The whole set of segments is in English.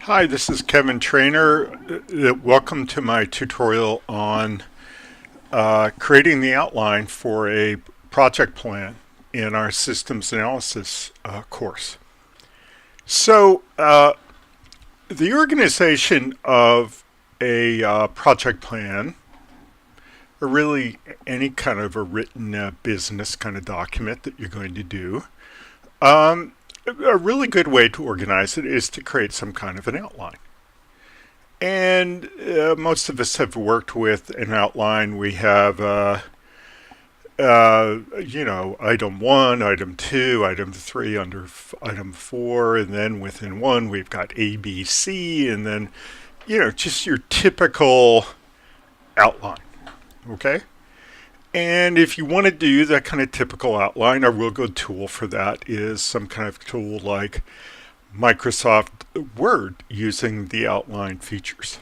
Hi, this is Kevin Trainer. Welcome to my tutorial on creating the outline for a project plan in our systems analysis course. So the organization of a project plan, or really any kind of a written business kind of document that you're going to do, a really good way to organize it is to create some kind of an outline. And most of us have worked with an outline. We have, item 1, item 2, item 3, under item 4, and then within 1 we've got A, B, C, and then, just your typical outline, okay? And if you want to do that kind of typical outline, a real good tool for that is some kind of tool like Microsoft Word using the outline features.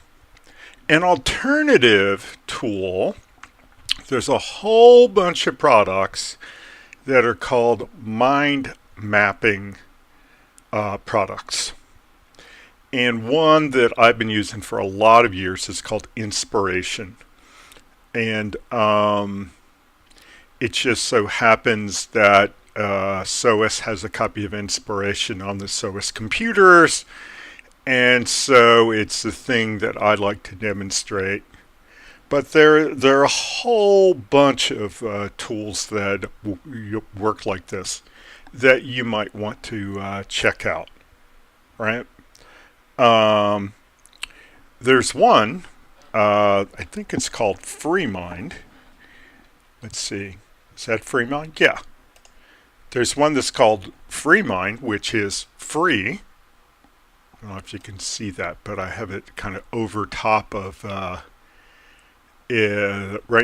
An alternative tool, there's a whole bunch of products that are called mind mapping products. And one that I've been using for a lot of years is called Inspiration. And it just so happens that SOAS has a copy of Inspiration on the SOAS computers, and so it's the thing that I like to demonstrate. But there are a whole bunch of tools that work like this that you might want to check out, right? There's one, I think it's called FreeMind. Let's see, is that FreeMind? Yeah. There's one that's called FreeMind, which is free. I don't know if you can see that, but I have it kind of over top of, right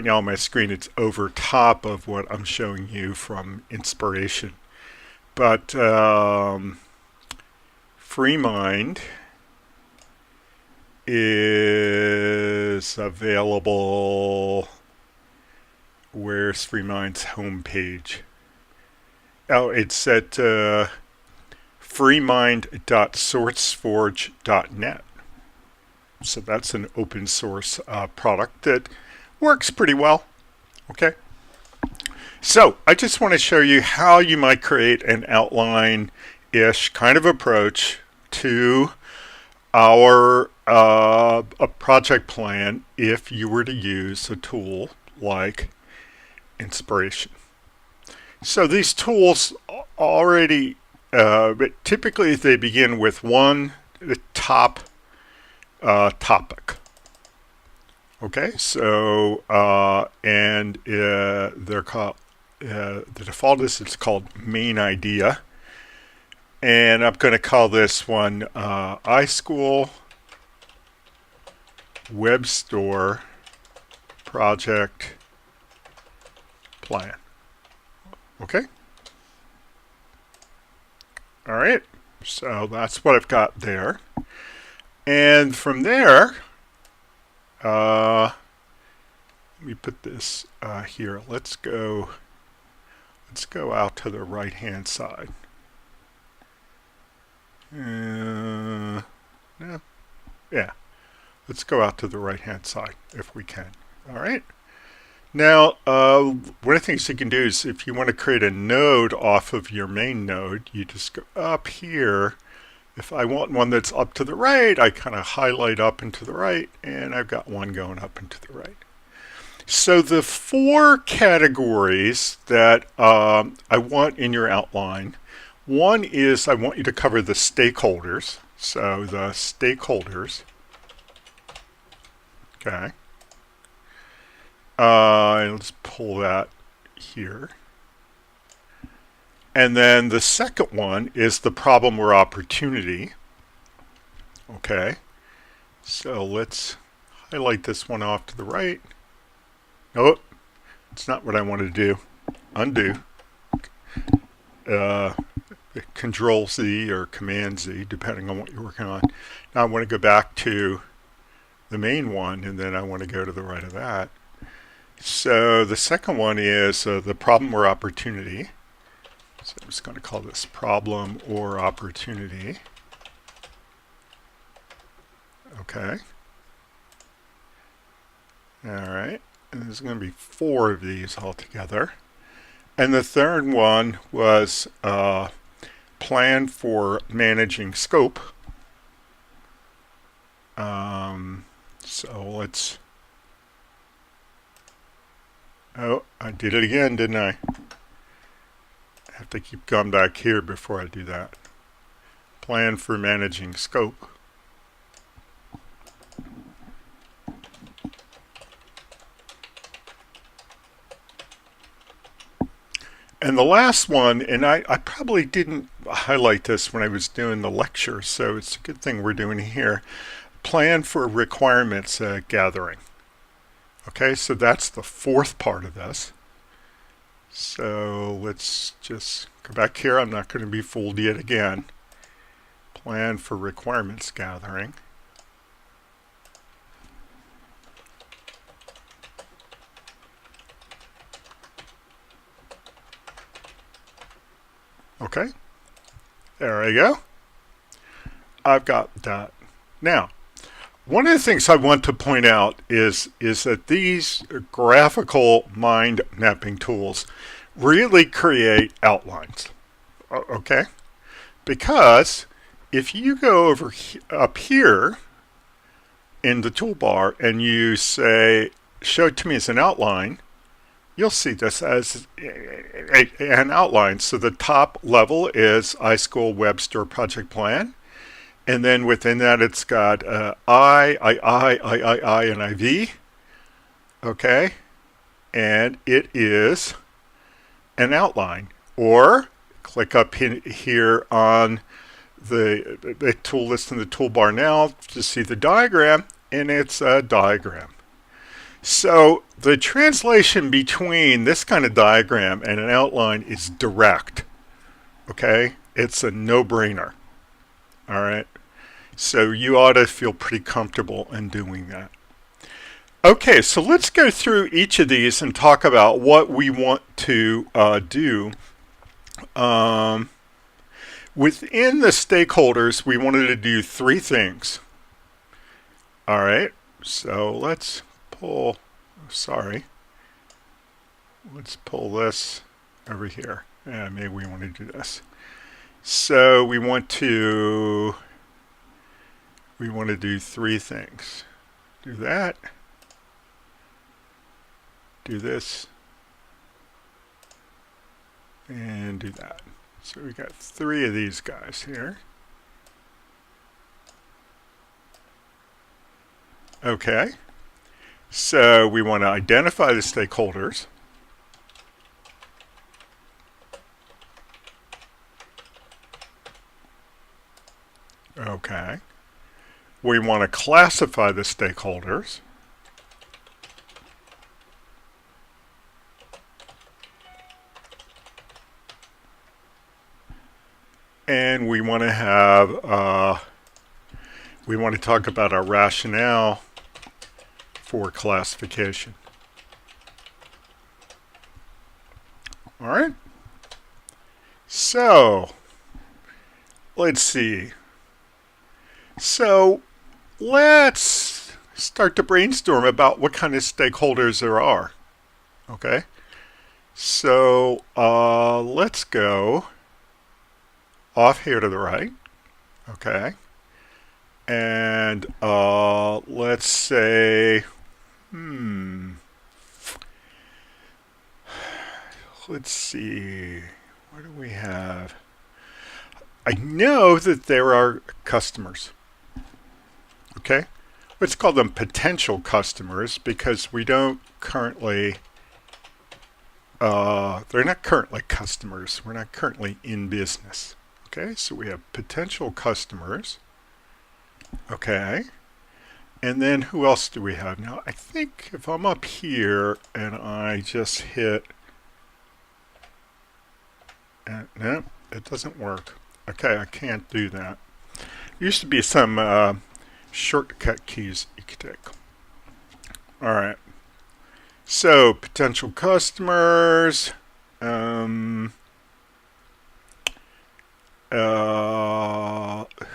now on my screen, it's over top of what I'm showing you from Inspiration. But FreeMind is available. Where's FreeMind's homepage? Oh, it's at freemind.sourceforge.net. So that's an open source product that works pretty well. Okay. So I just want to show you how you might create an outline-ish kind of approach to our a project plan if you were to use a tool like Inspiration. So these tools already, typically they begin with one top topic. Okay, so they're called the default is it's called main idea, and I'm going to call this one iSchool Web Store Project Plan. Okay. All right. So that's what I've got there. And from there, let me put this here. Let's go out to the right-hand side. Yeah. Let's go out to the right-hand side if we can. All right. Now, one of the things you can do is if you want to create a node off of your main node, you just go up here. If I want one that's up to the right, I kind of highlight up and to the right, and I've got one going up and to the right. So the 4 categories that I want in your outline, one is I want you to cover the stakeholders. So the stakeholders, okay. Let's pull that here. And then the second one is the problem or opportunity. Okay. So let's highlight this one off to the right. Nope. It's not what I want to do. Undo. Control Z or Command Z, depending on what you're working on. Now I want to go back to the main one, and then I want to go to the right of that. So the second one is the problem or opportunity. So I'm just going to call this problem or opportunity. Okay. All right. And there's going to be 4 of these altogether. And the third one was plan for managing scope. So let's... Oh, I did it again, didn't I? I have to keep going back here before I do that. Plan for managing scope. And the last one, and I probably didn't highlight this when I was doing the lecture, so it's a good thing we're doing it here. Plan for requirements gathering. Okay, so that's the 4th part of this. So let's just go back here. I'm not going to be fooled yet again. Plan for requirements gathering. Okay, there I go. I've got that. Now, one of the things I want to point out is that these graphical mind mapping tools really create outlines. Okay? Because if you go over up here in the toolbar and you say, show it to me as an outline, you'll see this as an outline. So the top level is iSchool Webster Project Plan. And then within that, it's got I, and IV. Okay. And it is an outline. Or click up here on the tool list in the toolbar now to see the diagram, and it's a diagram. So the translation between this kind of diagram and an outline is direct. Okay? It's a no-brainer. All right? So you ought to feel pretty comfortable in doing that. Okay, so let's go through each of these and talk about what we want to do. Within the stakeholders, we wanted to do 3 things. All right, so let's pull, let's pull this over here. Yeah, maybe we want to do this. So we want to do 3 things. Do that, do this, and do that. So we got 3 of these guys here. Okay. So we want to identify the stakeholders. Okay. We want to classify the stakeholders. And we want to have, we want to talk about our rationale for classification. All right. So, let's see. So, let's start to brainstorm about what kind of stakeholders there are. Okay. So, let's go off here to the right. Okay. And let's say, let's see, what do we have? I know that there are customers. Okay. Let's call them potential customers because we don't currently, they're not currently customers. We're not currently in business. Okay, so we have potential customers. Okay, and then who else do we have? Now, I think if I'm up here and I just hit, no, it doesn't work. Okay, I can't do that. There used to be some shortcut keys you could take. All right, so potential customers.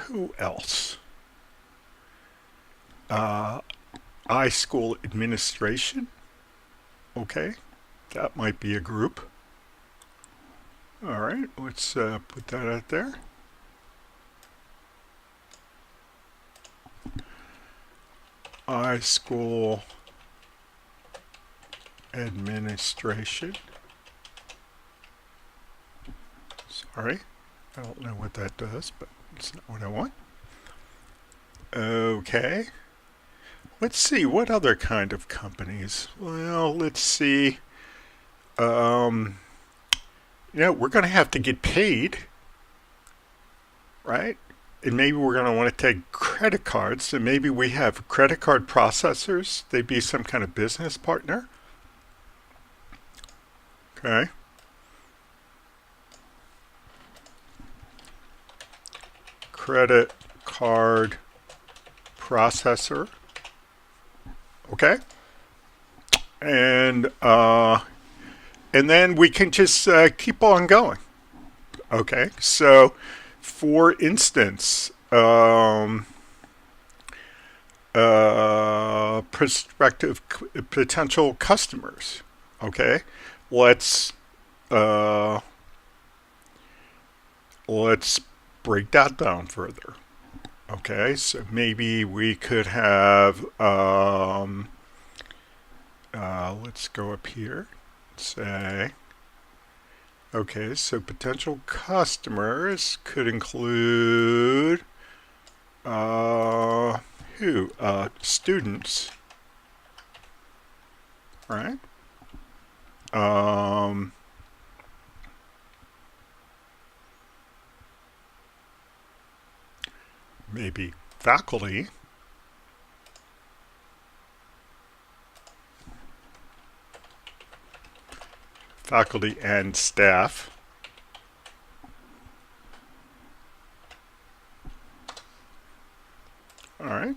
Who else? iSchool administration. Okay, that might be a group. All right, let's put that out there. iSchool administration. Sorry, I don't know what that does, but it's not what I want. Okay. Let's see, what other kind of companies? Well, let's see. Um, we're going to have to get paid, right? And maybe we're going to want to take credit cards. So maybe we have credit card processors. They'd be some kind of business partner. Okay. Credit card processor. Okay. And then we can just keep on going. Okay. So, for instance, prospective potential customers. Okay. Let's break that down further. Okay, so maybe we could have, let's go up here, say, okay, so potential customers could include, who? Students, right? Maybe faculty. Faculty and staff. All right.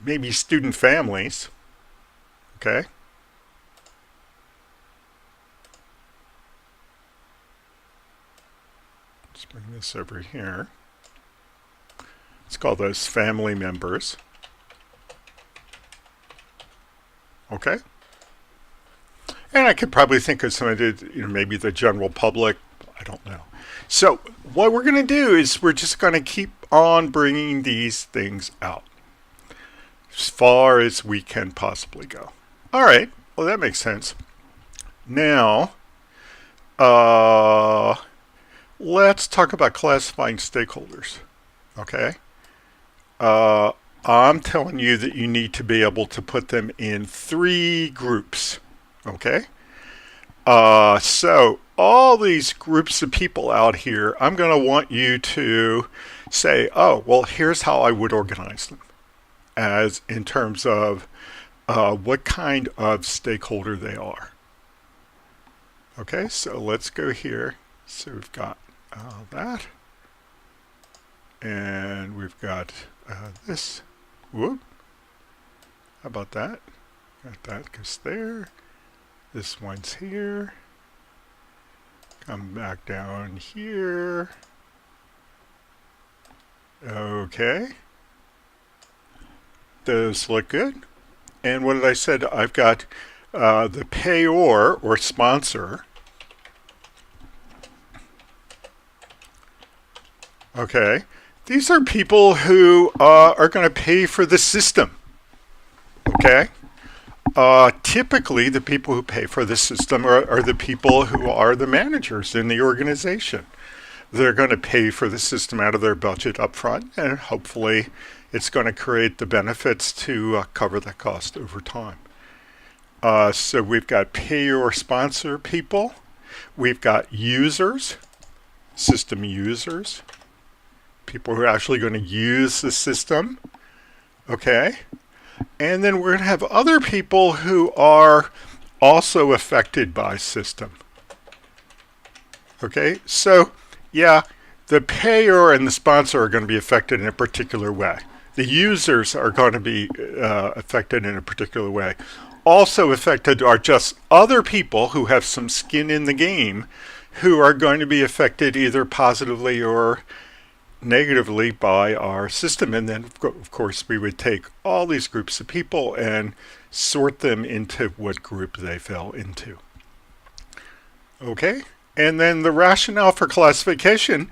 Maybe student families. Okay. Let's bring this over here. Let's call those family members. Okay. And I could probably think of some of the, maybe the general public. I don't know. So what we're going to do is we're just going to keep on bringing these things out as far as we can possibly go. All right. Well, that makes sense. Now, let's talk about classifying stakeholders. Okay. I'm telling you that you need to be able to put them in 3 groups. Okay. So all these groups of people out here, I'm going to want you to say, oh, well, here's how I would organize them, as in terms of what kind of stakeholder they are. Okay, so let's go here. So we've got that, and we've got this. Whoop. How about that? Got that goes there. This one's here. Come back down here. Okay. Those look good. And what did I said? I've got the payor or sponsor. Okay. These are people who are going to pay for the system. Okay. Typically, the people who pay for the system are the people who are the managers in the organization. They're going to pay for the system out of their budget up front, and hopefully it's going to create the benefits to cover the cost over time. So we've got pay or sponsor people. We've got users, system users, people who are actually going to use the system. Okay. And then we're going to have other people who are also affected by system. Okay, so yeah, the payer and the sponsor are going to be affected in a particular way. The users are going to be affected in a particular way. Also affected are just other people who have some skin in the game who are going to be affected either positively or negatively by our system. And then, of course, we would take all these groups of people and sort them into what group they fell into. Okay? And then the rationale for classification,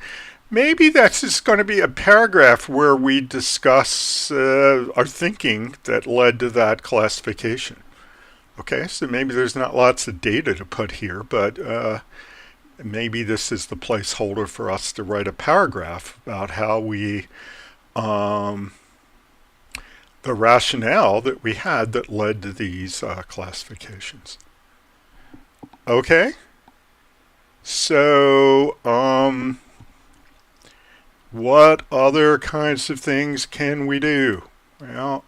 maybe that's just going to be a paragraph where we discuss our thinking that led to that classification. Okay, so maybe there's not lots of data to put here, but maybe this is the placeholder for us to write a paragraph about how we, the rationale that we had that led to these classifications. Okay, so what other kinds of things can we do? Well,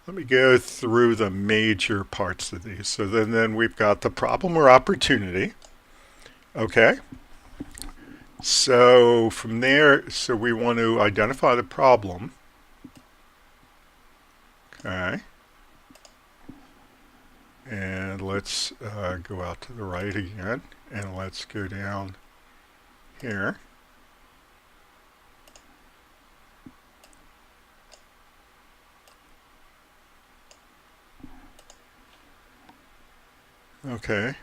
let me go through the major parts of these. So then we've got the problem or opportunity. Okay. So from there, so we want to identify the problem. Okay. And let's go out to the right again. And let's go down here. Okay.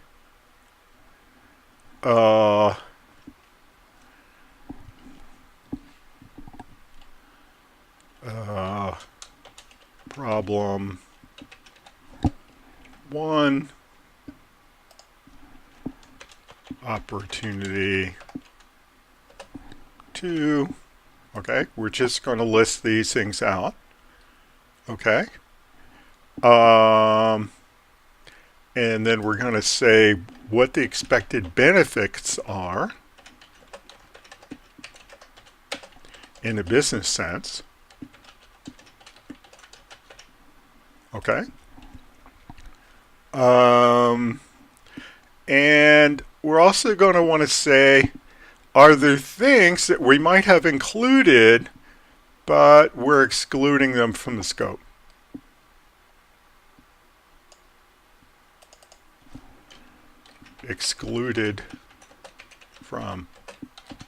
Problem 1, opportunity 2. Okay, we're just going to list these things out. Okay. And then we're going to say what the expected benefits are in a business sense. Okay. And we're also going to want to say, are there things that we might have included, but we're excluding them from the scope? Excluded from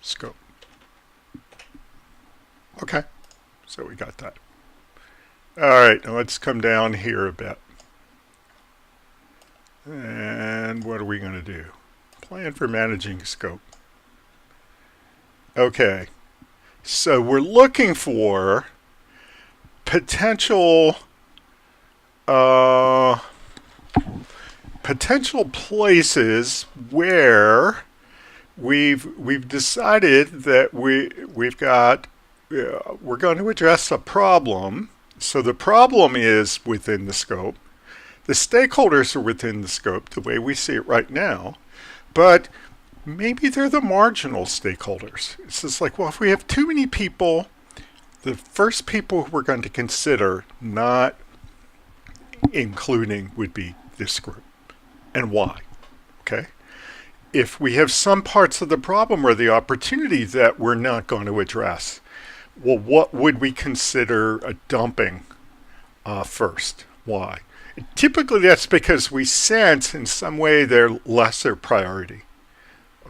scope. Okay, so we got that. All right, now let's come down here a bit. And what are we going to do? Plan for managing scope. Okay, so we're looking for potential places where we've decided that we're going to address a problem. So the problem is within the scope. The stakeholders are within the scope the way we see it right now, but maybe they're the marginal stakeholders. It's just like, well, if we have too many people, the first people we're going to consider not including would be this group. And why? Okay. If we have some parts of the problem or the opportunity that we're not going to address, well, what would we consider a dumping first? Why? Typically, that's because we sense in some way they're lesser priority.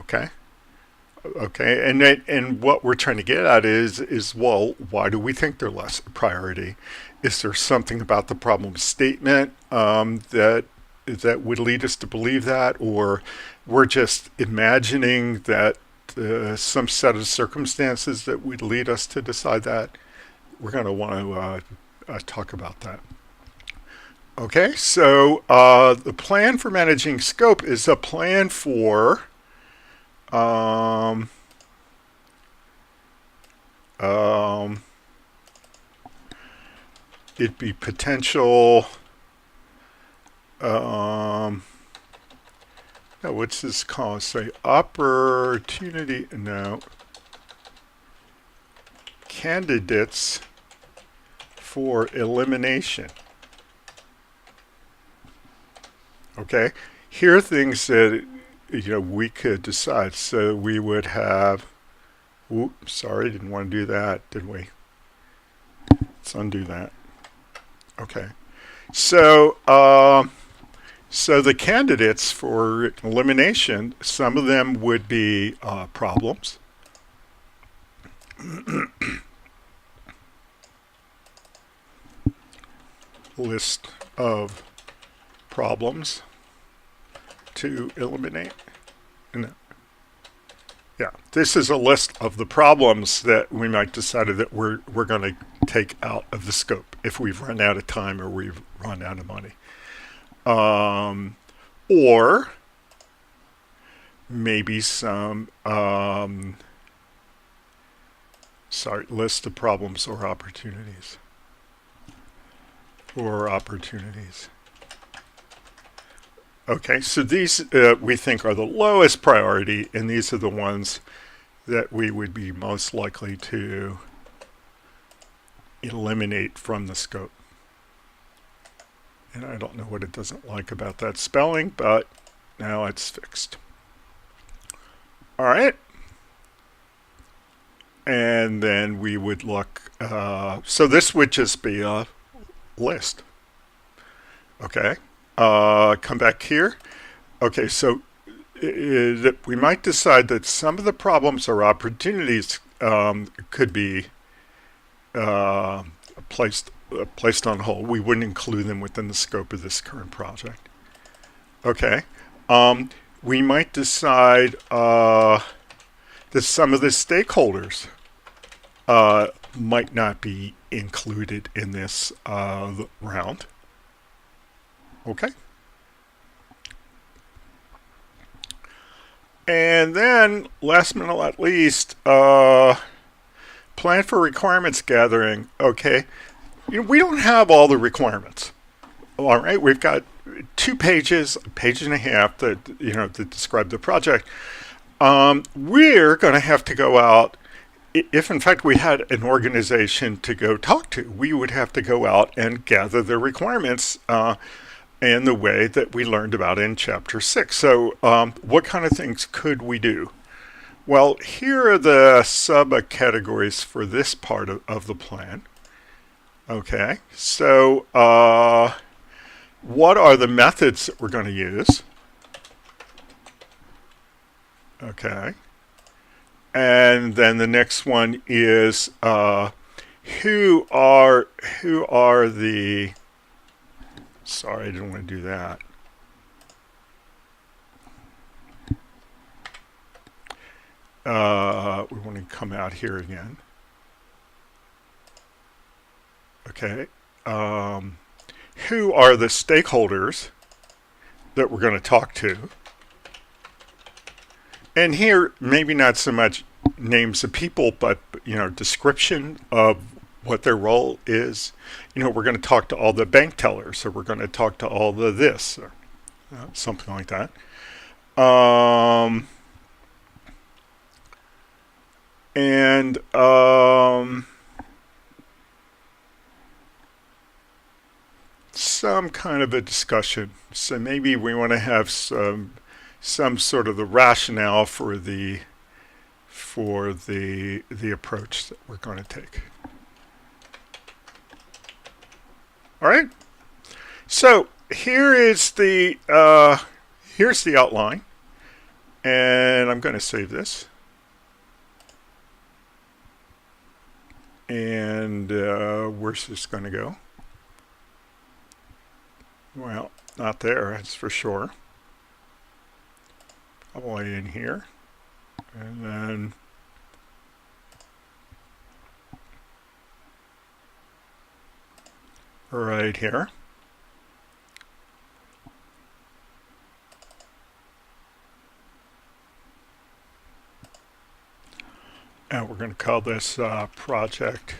Okay. Okay. And what we're trying to get at is well, why do we think they're less priority? Is there something about the problem statement that would lead us to believe that, or we're just imagining that some set of circumstances that would lead us to decide that? We're going to want to talk about that. Okay, so the plan for managing scope is a plan for it'd be potential no, what's this called? Say opportunity, no, candidates for elimination. Okay, here are things that we could decide. So we would have, oops, sorry, didn't want to do that, did we? Let's undo that. Okay, so So the candidates for elimination, some of them would be problems. List of problems to eliminate. And yeah, this is a list of the problems that we might decide that we're going to take out of the scope if we've run out of time or we've run out of money. Or maybe some list of problems or opportunities. Okay, so these we think are the lowest priority, and these are the ones that we would be most likely to eliminate from the scope. And I don't know what it doesn't like about that spelling, but now it's fixed. All right. And then we would look, so this would just be a list. Okay. Come back here. Okay, so we might decide that some of the problems or opportunities could be placed on hold. We wouldn't include them within the scope of this current project. Okay. We might decide that some of the stakeholders might not be included in this round. Okay. And then, last but not least, plan for requirements gathering. Okay. We don't have all the requirements. All right. We've got 2 pages, a page and a half that that describe the project. We're going to have to go out. If in fact we had an organization to go talk to, we would have to go out and gather the requirements in the way that we learned about in Chapter 6. So what kind of things could we do? Well, here are the subcategories for this part of the plan. Okay, so what are the methods that we're going to use? Okay. And then the next one is who are the, sorry, I didn't want to do that. We want to come out here again. Okay. Who are the stakeholders that we're going to talk to? And here, maybe not so much names of people, but description of what their role is. We're going to talk to all the bank tellers, or we're going to talk to all the this, or something like that. Some kind of a discussion. So maybe we want to have some sort of the rationale for the approach that we're going to take. All right. So here's the outline, and I'm going to save this. And where's this going to go? Well, not there, that's for sure. Probably in here. And then right here. And we're going to call this project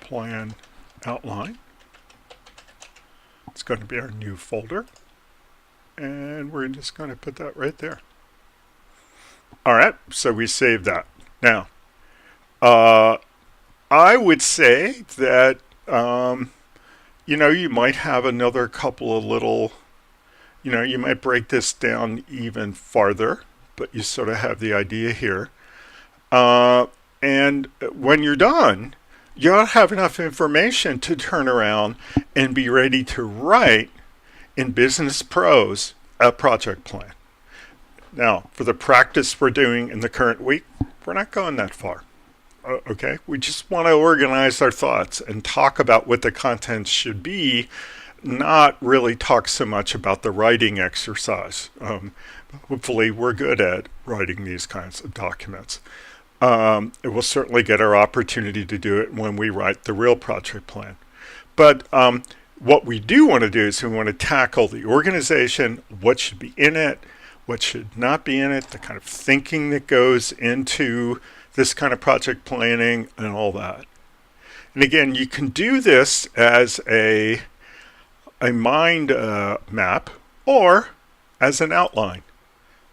plan outline. It's going to be our new folder. And we're just going to put that right there. All right, so we saved that. Now, I would say that, you might have another couple of little, you might break this down even farther, but you sort of have the idea here. And when you're done, you'll have enough information to turn around and be ready to write in Business Pros a project plan. Now, for the practice we're doing in the current week, we're not going that far. Okay, we just want to organize our thoughts and talk about what the content should be, not really talk so much about the writing exercise. Hopefully we're good at writing these kinds of documents. It will certainly get our opportunity to do it when we write the real project plan. But what we do want to do is we want to tackle the organization, what should be in it, what should not be in it, the kind of thinking that goes into this kind of project planning and all that. And again, you can do this as a mind map or as an outline,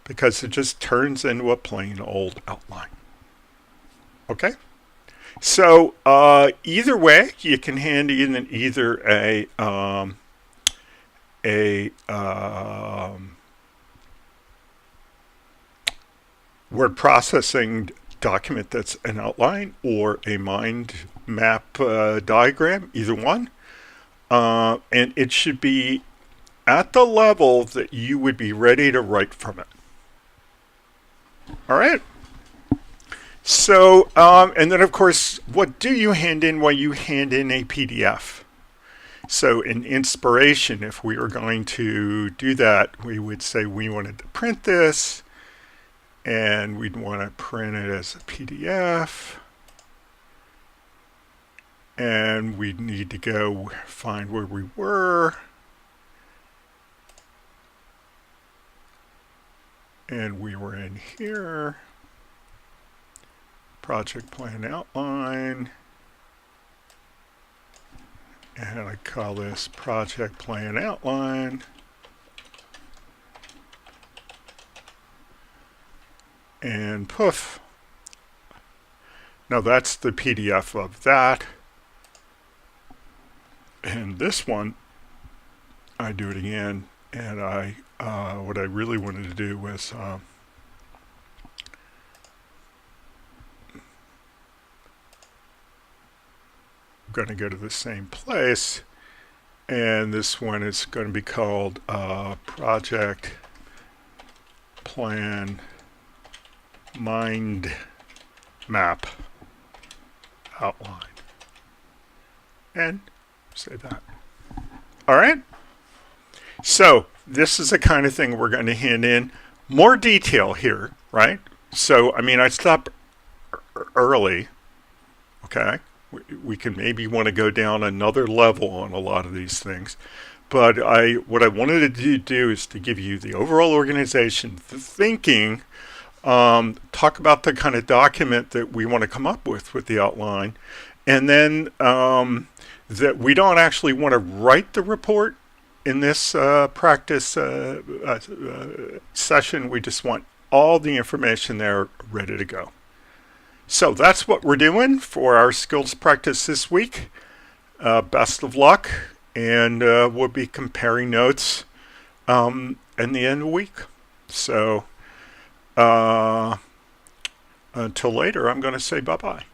because it just turns into a plain old outline. Okay? So either way, you can hand in either a word processing document that's an outline or a mind map diagram, either one. And it should be at the level that you would be ready to write from it. All right. So, and then of course, what do you hand in? Well, you hand in a PDF. So in inspiration, if we were going to do that, we would say we wanted to print this, and we'd want to print it as a PDF. And we'd need to go find where we were. And we were in here. Project plan outline. And I call this project plan outline. And poof. Now that's the PDF of that. And this one, I do it again, and what I really wanted to do was going to go to the same place, and this one is going to be called Project Plan Mind Map Outline. And say that. All right. So this is the kind of thing we're going to hand in. More detail here, right? So, I mean, I stopped early. Okay. We can maybe want to go down another level on a lot of these things. But what I wanted to do is to give you the overall organization, the thinking, talk about the kind of document that we want to come up with the outline, and then that we don't actually want to write the report in this practice session. We just want all the information there ready to go. So that's what we're doing for our skills practice this week. Best of luck, and we'll be comparing notes in the end of the week. So until later, I'm going to say bye-bye.